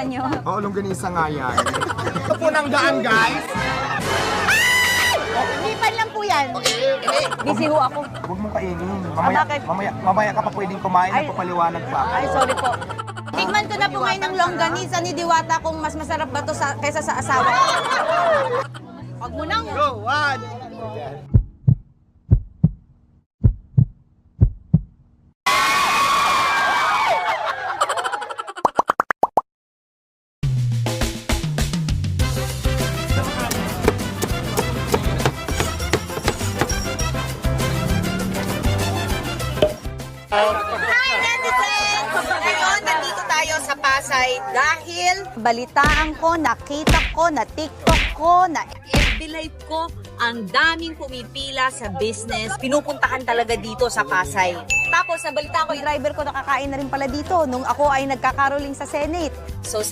nyo. Oo, longganisa nga yan. Ito po ng gaan, guys. Lipan lang po yan. Busy ho ako. Huwag mong kainin. bakit? Mamaya ka pa pwedeng kumain, Ay. nagpapaliwanag pa. Ay, sorry po. Tikman ko na po ngayon ng longganisa ni Diwata kung mas masarap ba to kaysa sa asawa ko. Huwag mo nang. Go, one. Hi, netizens! Ngayon, nandito tayo sa Pasay dahil balitaan ko, nakita ko, na TikTok ko, na FB Live ko, ang daming pumipila sa business. Pinupuntahan talaga dito sa Pasay. Tapos, nabalitaan ko, yung driver ko nakakain na rin pala dito nung ako ay nagkakaroling sa Senate. So,